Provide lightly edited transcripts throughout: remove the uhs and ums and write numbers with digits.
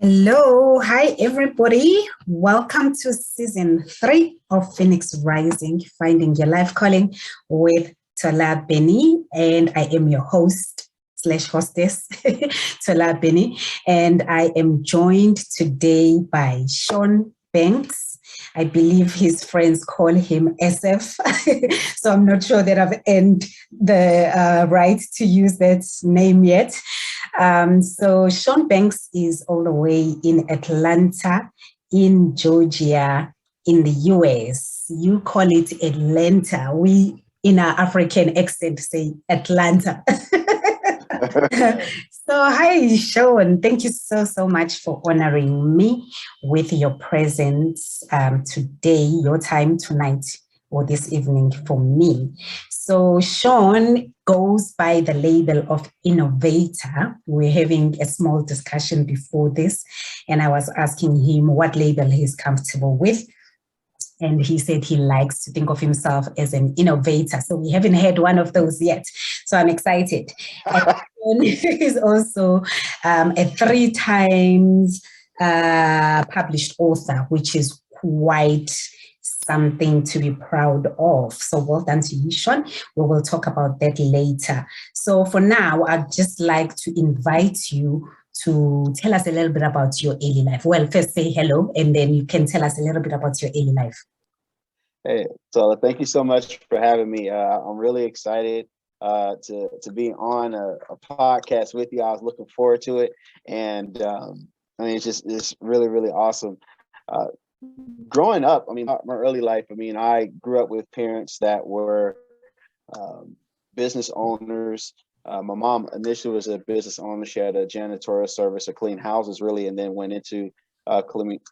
Hello, hi everybody. Welcome to season 3 of Phoenix Rising, Finding Your Life Calling with Tola Beni, and I am your host slash hostess, Tola Beni, and I am joined today by Shaun Banks. I believe his friends call him SF, so I'm not sure that I've earned the right to use that name yet. So Shaun Banks is all the way in Atlanta, in Georgia, in the US. You call it Atlanta. We, in our African accent, say Atlanta. So, hi, Shaun. Thank you so much for honoring me with your presence today, your time tonight or this evening for me. So, Shaun goes by the label of innovator. We're having a small discussion before this, and I was asking him what label he's comfortable with. And he said he likes to think of himself as an innovator. So we haven't had one of those yet. So I'm excited. And he's also a 3 times published author, which is quite something to be proud of. So well done to you, Shaun. We will talk about that later. So for now, I'd just like to invite you to tell us a little bit about your early life. Well, first say hello, and then you can tell us a little bit about your early life. Hey, so thank you so much for having me. I'm really excited to be on a podcast with you. I was looking forward to it, and it's really awesome. Uh, Growing up, my early life, I grew up with parents that were business owners. My mom initially was a business owner. She had a janitorial service, to clean houses, really, and then went into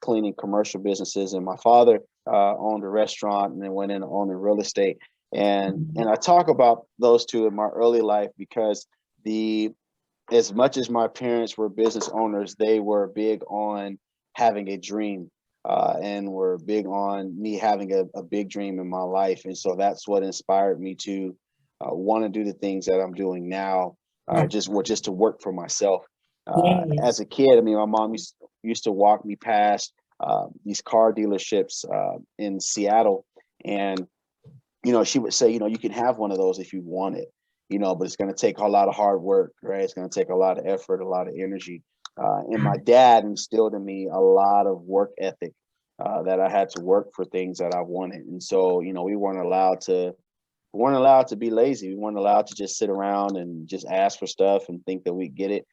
cleaning commercial businesses. And my father owned a restaurant and then went into owning real estate. And I talk about those two in my early life because as much as my parents were business owners, they were big on having a dream. And were big on me having a big dream in my life. And so that's what inspired me to want to do the things that I'm doing now, just to work for myself. As a kid, my mom used to walk me past these car dealerships in Seattle. And, she would say, you can have one of those if you want it, but it's going to take a lot of hard work, right? It's going to take a lot of effort, a lot of energy. And my dad instilled in me a lot of work ethic that I had to work for things that I wanted. And so, we weren't allowed to be lazy. We weren't allowed to just sit around and just ask for stuff and think that we get it.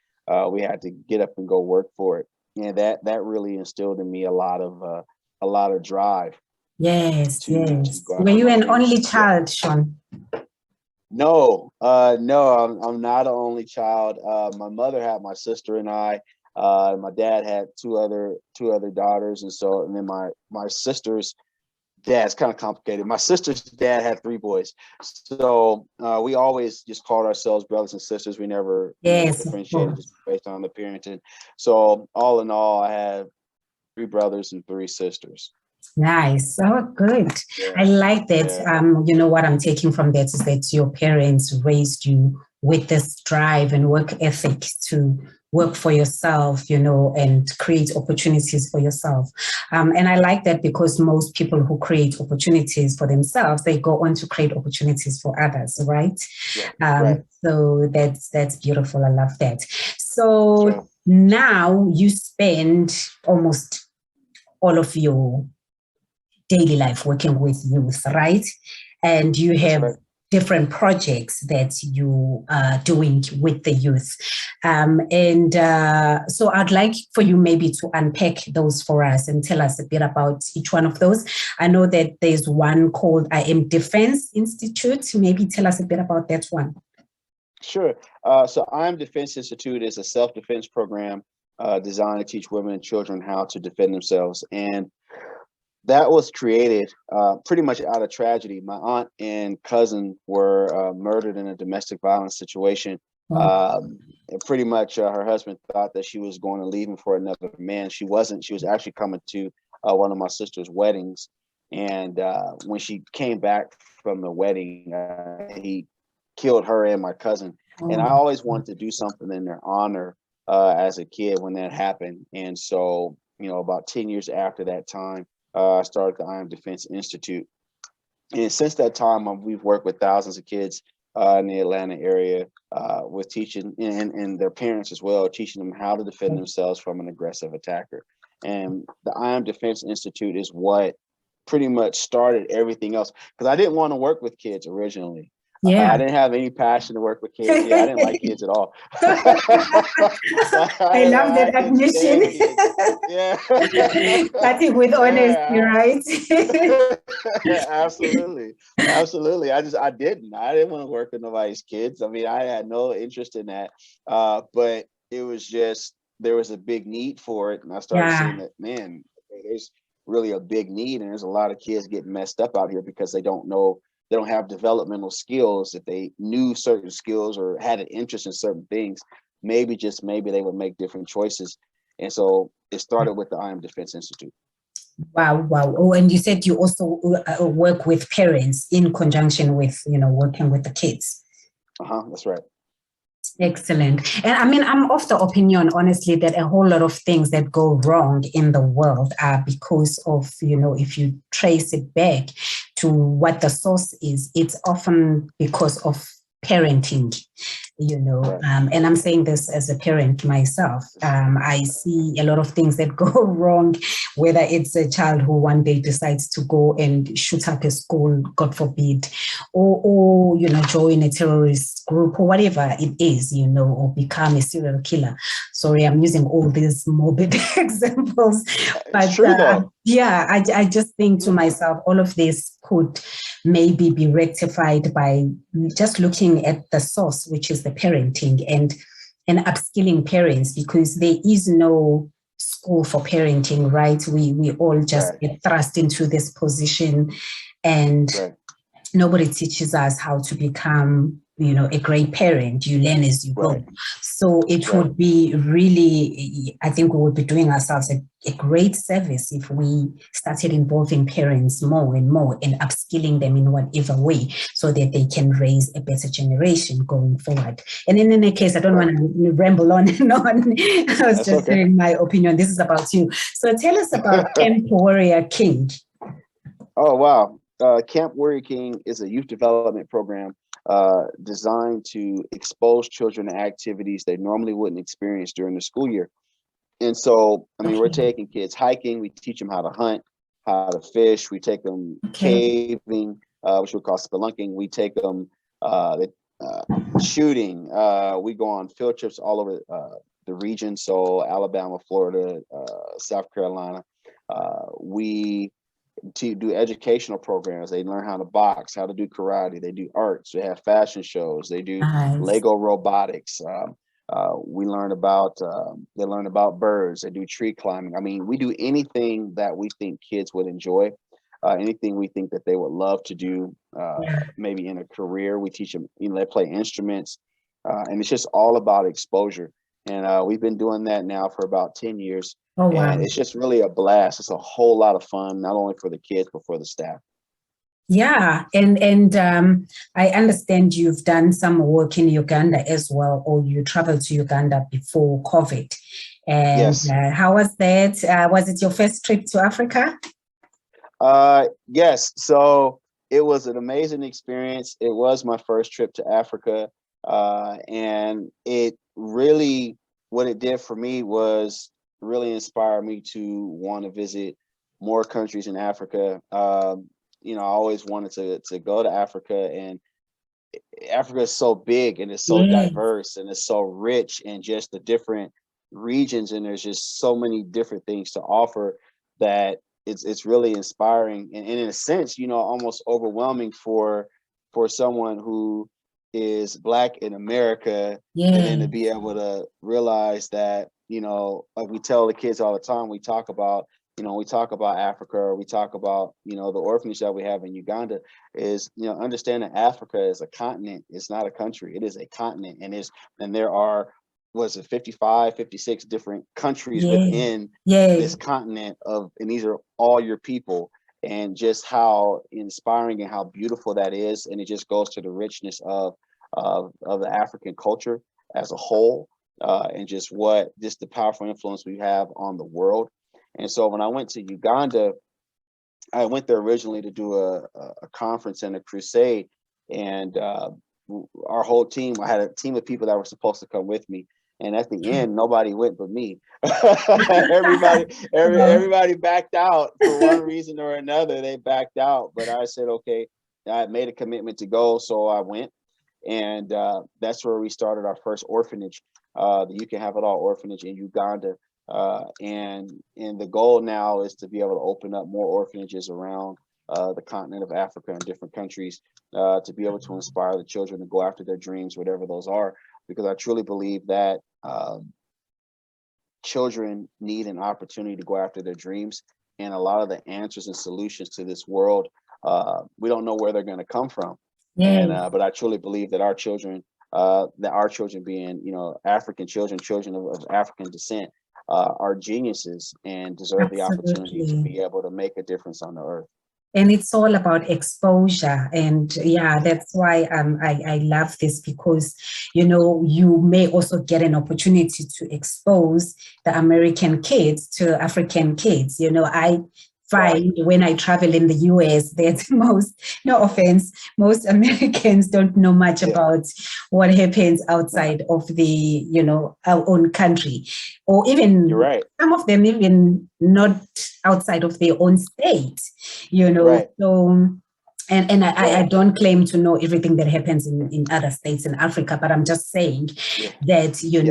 We had to get up and go work for it. And that really instilled in me a lot of drive. Yes. Were you an only child, Shaun? No, I'm not an only child. My mother had my sister and I. My dad had two other daughters, and then my sister's dad's kind of complicated. My sister's dad had 3 boys, so we always just called ourselves brothers and sisters. We never differentiated just based on the parenting. So all in all, I have 3 brothers and 3 sisters. Nice. Oh, good. Yeah. I like that. Yeah. What I'm taking from that is that your parents raised you with this drive and work ethic to work for yourself, and create opportunities for yourself. And I like that because most people who create opportunities for themselves, they go on to create opportunities for others, right? Right. So that's beautiful. I love that. So now you spend almost all of your daily life working with youth, right? And you have different projects that you are doing with the youth. So I'd like for you maybe to unpack those for us and tell us a bit about each one of those. I know that there's one called I Am Defense Institute. Maybe tell us a bit about that one. Sure. So I Am Defense Institute is a self-defense program designed to teach women and children how to defend themselves. And that was created pretty much out of tragedy. My aunt and cousin were murdered in a domestic violence situation. And pretty much her husband thought that she was going to leave him for another man. She wasn't. She was actually coming to one of my sister's weddings. And when she came back from the wedding, he killed her and my cousin. And I always wanted to do something in their honor as a kid when that happened. And so, about 10 years after that time, I started the I Am Defense Institute. And since that time, we've worked with thousands of kids in the Atlanta area with teaching and their parents as well, teaching them how to defend themselves from an aggressive attacker. And the I Am Defense Institute is what pretty much started everything else, because I didn't want to work with kids originally. I Yeah. didn't have any passion to work with kids. Yeah, I didn't like kids at all. So I love that I couldn't admission. stand kids. Yeah. Starting with honesty, Yeah. right? Absolutely. Absolutely. I didn't want to work with nobody's kids. I mean, I had no interest in that. But it was just, there was a big need for it. And I started seeing Yeah. that, man, there's really a big need. And there's a lot of kids getting messed up out here because they don't know, they don't have developmental skills. If they knew certain skills or had an interest in certain things, maybe, just maybe, they would make different choices. And so it started with the I Am Defense Institute. Wow, wow. Oh, and you said you also work with parents in conjunction with, working with the kids. That's right. Excellent. And I mean, I'm of the opinion, honestly, that a whole lot of things that go wrong in the world are because of, if you trace it back to what the source is, it's often because of parenting. Right. And I'm saying this as a parent myself. I see a lot of things that go wrong, whether it's a child who one day decides to go and shoot up a school, God forbid, or join a terrorist group or whatever it is, or become a serial killer. Sorry, I'm using all these morbid examples, but it's true, though. Yeah, I just think to myself, all of this could maybe be rectified by just looking at the source, which is the parenting, and upskilling parents, because there is no school for parenting, right? We all just get thrust into this position, and nobody teaches us how to become, a great parent. You learn as you go. So it would be really, I think we would be doing ourselves a great service if we started involving parents more and more and upskilling them in whatever way so that they can raise a better generation going forward. And in any case, I don't want to ramble on and on. I was just sharing my opinion. This is about you. So tell us about Camp Warrior King. Oh, wow. Camp Warrior King is a youth development program designed to expose children to activities they normally wouldn't experience during the school year. And so, I mean, we're taking kids hiking. We teach them how to hunt, how to fish. We take them caving, which we call spelunking. We take them shooting. We go on field trips all over the region. So Alabama, Florida, South Carolina. We do educational programs. They learn how to box, how to do karate. They do arts. They have fashion shows. They do Lego robotics. We learn about, they learn about birds. They do tree climbing. I mean, we do anything that we think kids would enjoy, anything we think that they would love to do, maybe in a career. We teach them, they play instruments, and it's just all about exposure. And we've been doing that now for about 10 years. Oh, wow. And it's just really a blast. It's a whole lot of fun, not only for the kids, but for the staff. Yeah, and I understand you've done some work in Uganda as well, or you traveled to Uganda before COVID. And yes. How was that? Was it your first trip to Africa? Yes. So it was an amazing experience. It was my first trip to Africa. And it really, what it did for me was really inspire me to want to visit more countries in Africa. I always wanted to go to Africa, and Africa is so big and it's so diverse and it's so rich in just the different regions, and there's just so many different things to offer that it's really inspiring and in a sense, almost overwhelming for someone who is Black in America, and then to be able to realize that, like we tell the kids all the time, we talk about Africa, or we talk about, the orphanage that we have in Uganda, is, understand that Africa is a continent. It's not a country. It is a continent. And there are, 55, 56 different countries within this continent and these are all your people, and just how inspiring and how beautiful that is. And it just goes to the richness of the African culture as a whole. and just the powerful influence we have on the world. And so when I went to Uganda, I went there originally to do a conference and a crusade, and our whole team, I had a team of people that were supposed to come with me. And at the end, nobody went but me. Everybody backed out for one reason or another. They backed out, but I said, okay, I made a commitment to go, so I went. And that's where we started our first orphanage, the You Can Have It All orphanage in Uganda. And the goal now is to be able to open up more orphanages around the continent of Africa and different countries, to be able to inspire the children to go after their dreams, whatever those are, because I truly believe that children need an opportunity to go after their dreams. And a lot of the answers and solutions to this world, we don't know where they're going to come from. And but I truly believe that our children being, African children of African descent, are geniuses and deserve the opportunity to be able to make a difference on the earth. And it's all about exposure. And yeah, that's why I love this, because, you may also get an opportunity to expose the American kids to African kids. I find when I travel in the US that no offense, most Americans don't know much about what happens outside of the, our own country, or even some of them even not outside of their own state, so. And I don't claim to know everything that happens in other states in Africa, but I'm just saying that, you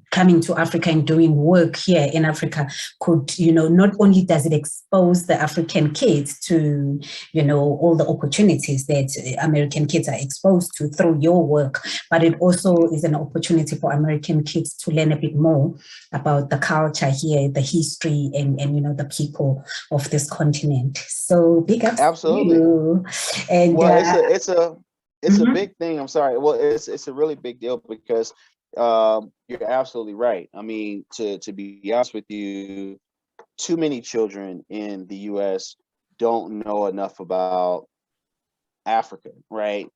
coming to Africa and doing work here in Africa could, not only does it expose the African kids to, all the opportunities that American kids are exposed to through your work, but it also is an opportunity for American kids to learn a bit more about the culture here, the history, and the people of this continent. So big ups to you. And it's a big thing. I'm sorry. Well, it's a really big deal, because you're absolutely right. I mean, to be honest with you, too many children in the US don't know enough about Africa, right?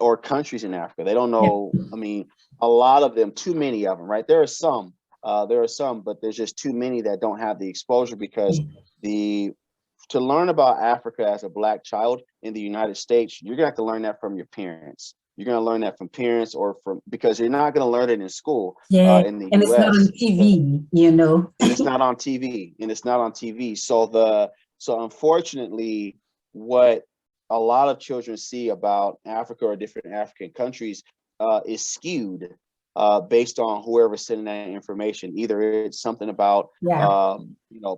Or countries in Africa. They don't know. I mean, a lot of them, too many of them, right? There are some, but there's just too many that don't have the exposure, because to learn about Africa as a Black child in the United States, you're gonna have to learn that from your parents. You're going to learn that from parents, because you're not going to learn it in school. In the and US. It's not on TV, And it's not on TV. So unfortunately, what a lot of children see about Africa or different African countries is skewed based on whoever's sending that information. Either it's something about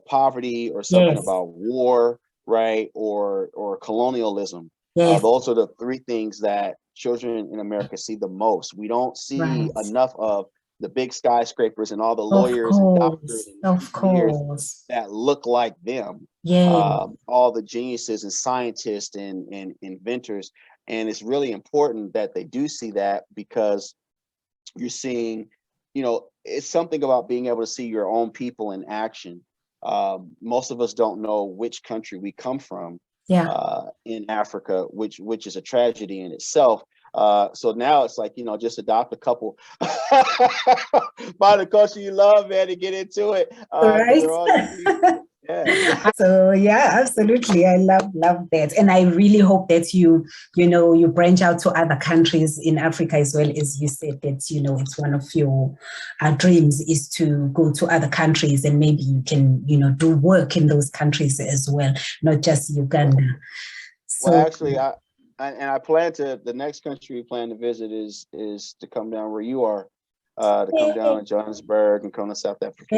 poverty, or something about war, right, or colonialism. Those are the three things that children in America see the most. We don't see enough of the big skyscrapers and all the lawyers and doctors and engineers that look like them. All the geniuses and scientists and inventors. And it's really important that they do see that, because you're seeing, it's something about being able to see your own people in action. Most of us don't know which country we come from. In Africa, which is a tragedy in itself. So now it's like, just adopt a couple, find a culture you love, man, and get into it. So yeah, absolutely. I love that. And I really hope that you branch out to other countries in Africa as well. As you said that, it's one of your dreams is to go to other countries, and maybe you can, do work in those countries as well, not just Uganda. Well, actually, I plan to, the next country we plan to visit is to come down where you are, to come down to Johannesburg and come to South Africa.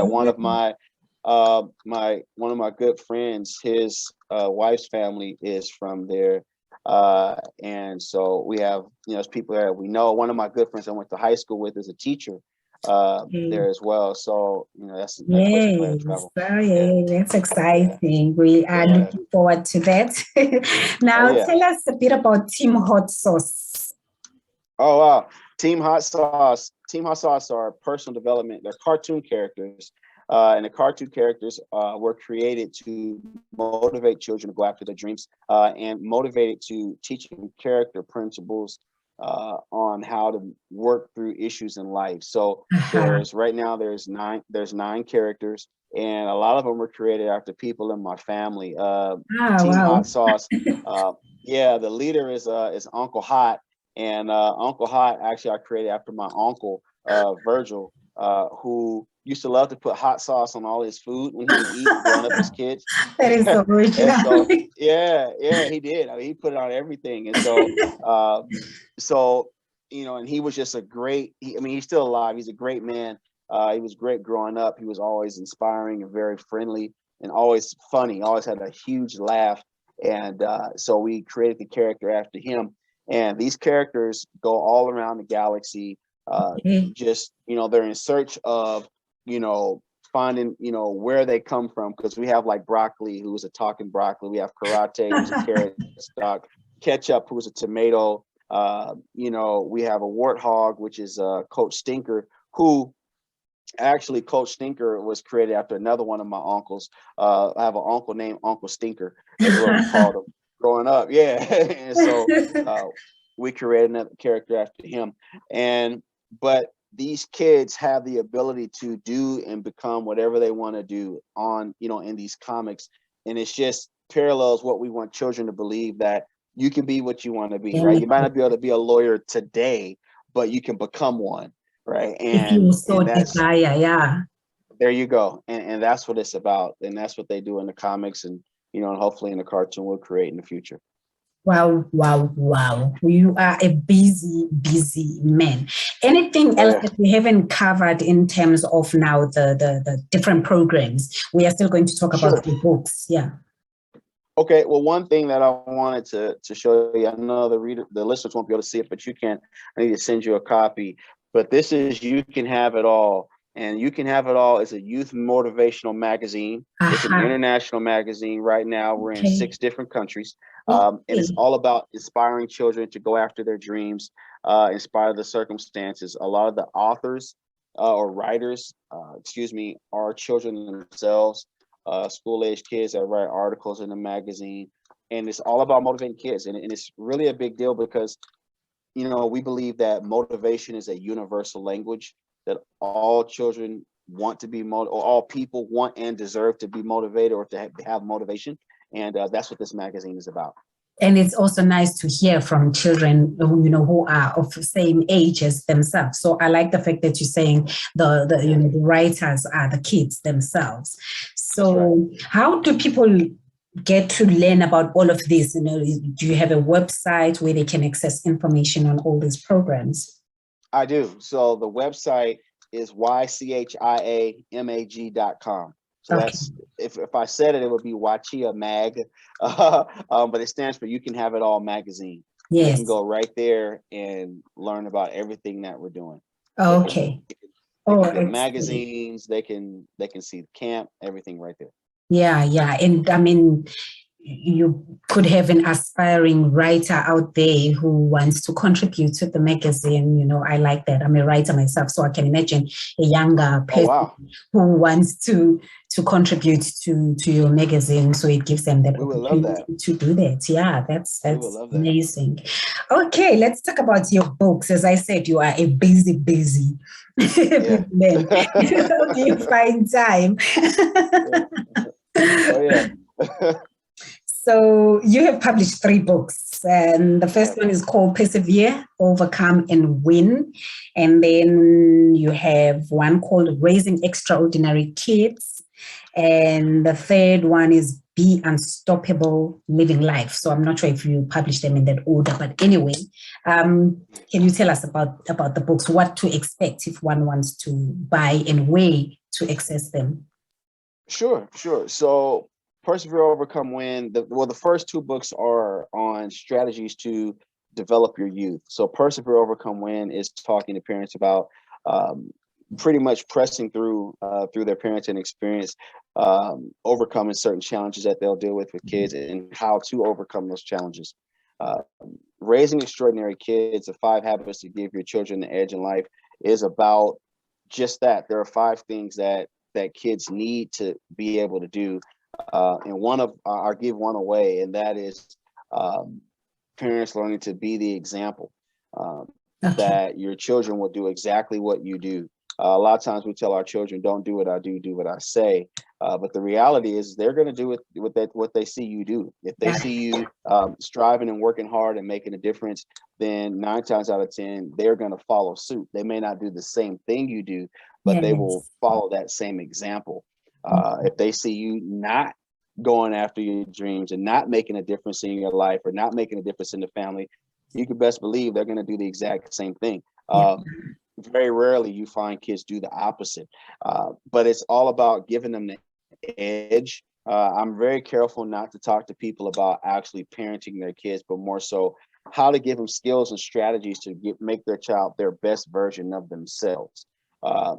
One of my good friends, his wife's family is from there, and so we have there's people that we know. One of my good friends I went to high school with is a teacher there as well. So that's the next place we plan to travel. That's exciting. We are looking forward to that. Now, tell us a bit about Team Hot Sauce. Oh wow, Team Hot Sauce. Team Hot Sauce are personal development. They're cartoon characters. And the cartoon characters were created to motivate children to go after their dreams, and motivated to teach them character principles on how to work through issues in life. So right now there's nine characters, and a lot of them were created after people in my family. Team Wow. Hot Sauce. Yeah, the leader is Uncle Hot, and Uncle Hot actually I created after my uncle Virgil, who used to love to put hot sauce on all his food when he would eat growing up as kids. That is so And so, original. yeah, he did. I mean, he put it on everything. And so, so, and he was just I mean, he's still alive. He's a great man. He was great growing up. He was always inspiring and very friendly and always funny, always had a huge laugh. And so we created the character after him. And these characters go all around the galaxy. Just, they're in search of, finding, where they come from. Because we have like Broccoli, who's a talking broccoli. We have Karate, who's a carrot stalk. Ketchup, who's a tomato. We have a warthog, which is Coach Stinker, who actually Coach Stinker was created after another one of my uncles. I have an uncle named Uncle Stinker. That's what we called him growing up. Yeah. And so we created another character after him. But these kids have the ability to do and become whatever they want to do in these comics. And it's just parallels what we want children to believe, that you can be what you want to be, right? You might not be able to be a lawyer today, but you can become one, right? If you so and that's desire, yeah. There you go. And that's what it's about. And that's what they do in the comics, and and hopefully in the cartoon we'll create in the future. Wow, wow, wow. You are a busy, busy man. Anything else that we haven't covered in terms of now the different programs? We are still going to talk about the books. Yeah. Okay. Well, one thing that I wanted to show you, I know the listeners won't be able to see it, but you can. I need to send you a copy. But this is You Can Have It All. And You Can Have It All is a youth motivational magazine. It's an international magazine. Right now, we're in 6 different countries. And it's all about inspiring children to go after their dreams, inspire the circumstances. A lot of the authors or writers, are children themselves, school-age kids that write articles in the magazine. And it's all about motivating kids. And it's really a big deal because, we believe that motivation is a universal language, that all children want to be or all people want and deserve to be motivated or to have motivation. And that's what this magazine is about. And it's also nice to hear from children, who are of the same age as themselves. So I like the fact that you're saying the writers are the kids themselves. So how do people get to learn about all of this? Do you have a website where they can access information on all these programs? I do. So the website is ychiamag.com. So that's, if I said it, it would be Wachia Mag, but it stands for You Can Have It All magazine. Yes. They can go right there and learn about everything that we're doing. Okay. They can get magazines. They can see the camp, everything right there. Yeah. And I mean, you could have an aspiring writer out there who wants to contribute to the magazine. I like that. I'm a writer myself, so I can imagine a younger person who wants to contribute to your magazine. So it gives them that opportunity to do that. Yeah, that's amazing. Okay, let's talk about your books. As I said, you are a busy man. How do you find time? Oh yeah. So you have published 3 books, and the first one is called Persevere, Overcome and Win. And then you have one called Raising Extraordinary Kids. And the third one is Be Unstoppable, Living Life. So I'm not sure if you published them in that order, but anyway, can you tell us about the books, what to expect if one wants to buy and where to access them? Sure. So Persevere, Overcome, Win. The first 2 books are on strategies to develop your youth. So Persevere, Overcome, Win is talking to parents about pretty much pressing through their parenting experience, overcoming certain challenges that they'll deal with kids and how to overcome those challenges. Raising Extraordinary Kids, the 5 habits to give your children the edge in life, is about just that. There are 5 things that kids need to be able to do. And I'll give one away, and that is parents learning to be the example. that your children will do exactly what you do. A lot of times we tell our children, don't do what I do, do what I say. But the reality is they're going to do what they see you do. If they see you striving and working hard and making a difference, then 9 times out of 10, they're going to follow suit. They may not do the same thing you do, but they will follow that same example. If they see you not going after your dreams and not making a difference in your life or not making a difference in the family, you can best believe they're going to do the exact same thing. Very rarely you find kids do the opposite, but it's all about giving them the edge. I'm very careful not to talk to people about actually parenting their kids, but more so how to give them skills and strategies to make their child their best version of themselves.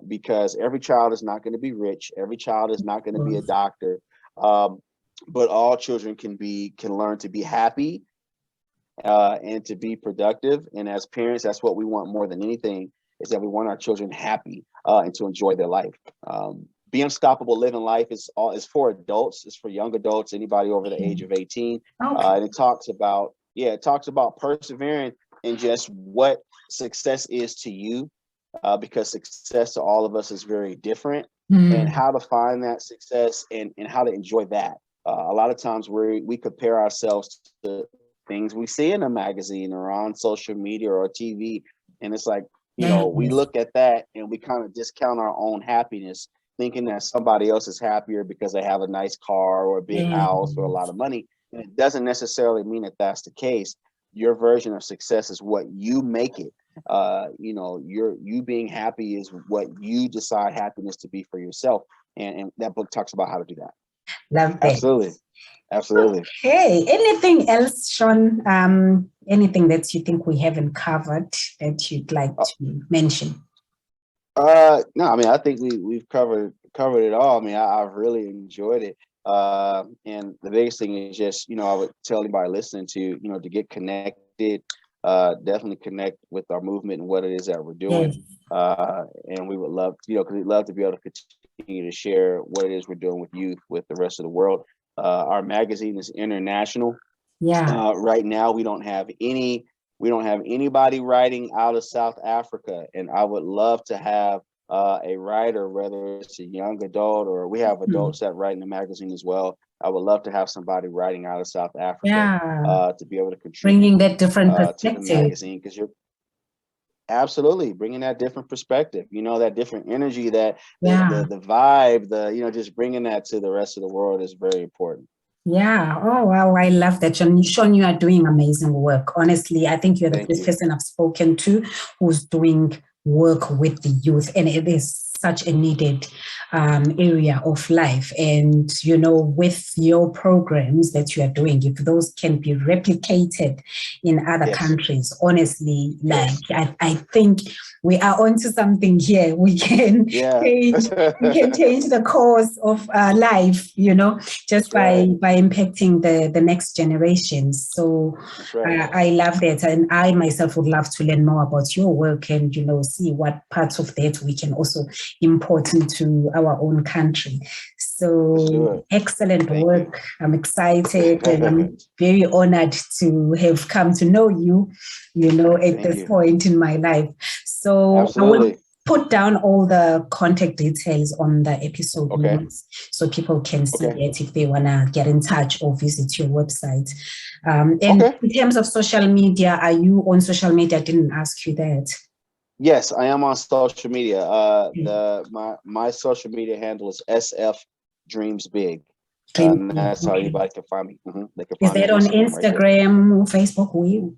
Because every child is not going to be rich. Every child is not going to be a doctor. But all children can learn to be happy and to be productive. And as parents, that's what we want more than anything, is that we want our children happy and to enjoy their life. Be Unstoppable Living Life is for adults. It's for young adults, anybody over the age of 18. And it talks about persevering in just what success is to you, because success to all of us is very different, and how to find that success and how to enjoy that. A lot of times we compare ourselves to things we see in a magazine or on social media or TV, and it's like, we look at that and we kind of discount our own happiness, thinking that somebody else is happier because they have a nice car or a big house or a lot of money. And it doesn't necessarily mean that that's the case. Your version of success is what you make it. You being happy is what you decide happiness to be for yourself. And that book talks about how to do that. Love that. Absolutely. Okay. Anything else, Shaun? Anything that you think we haven't covered that you'd like to mention? No, I mean, I think we've covered it all. I mean, I've really enjoyed it. And the biggest thing is just, I would tell anybody listening to get connected, definitely connect with our movement and what it is that we're doing. And we would love, because we'd love to be able to continue to share what it is we're doing with youth, with the rest of the world. Our magazine is international. Right now, we don't have anybody writing out of South Africa, and I would love to have a writer, whether it's a young adult or we have adults that write in the magazine as well. I would love to have somebody writing out of South Africa to be able to contribute, bringing that different perspective to the magazine, because you're absolutely bringing that different perspective, that different energy, that the vibe, just bringing that to the rest of the world is very important. Yeah. Oh, wow. I love that. Shaun, you are doing amazing work. Honestly, I think you're the first person I've spoken to who's doing work with the youth, and it is such a needed area of life. And, with your programs that you are doing, if those can be replicated in other countries, honestly, I think we are onto something here. We can change the course of life, just by impacting the next generation. So I love that. And I myself would love to learn more about your work and, see what parts of that we can also import into our own country. So excellent work. I'm excited and I'm very honored to have come to know you, at this point in my life. So I will put down all the contact details on the episode notes so people can see it if they want to get in touch or visit your website. And in terms of social media, are you on social media? I didn't ask you that. Yes, I am on social media. My social media handle is SF Dreams Big. That's how anybody can find me. They can find me on Instagram or Facebook?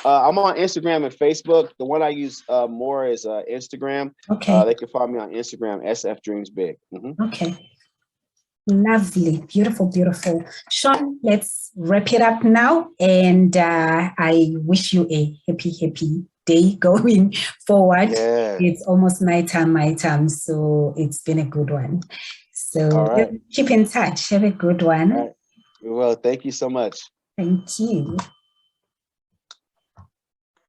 I'm on Instagram and Facebook. The one I use more is Instagram. They can find me on Instagram, SF Dreams Big. Okay. Lovely. Beautiful, beautiful. Shaun, let's wrap it up now. And I wish you a happy day going forward. It's almost my time, so it's been a good one. So keep in touch. Have a good one. Well, thank you so much. Thank you.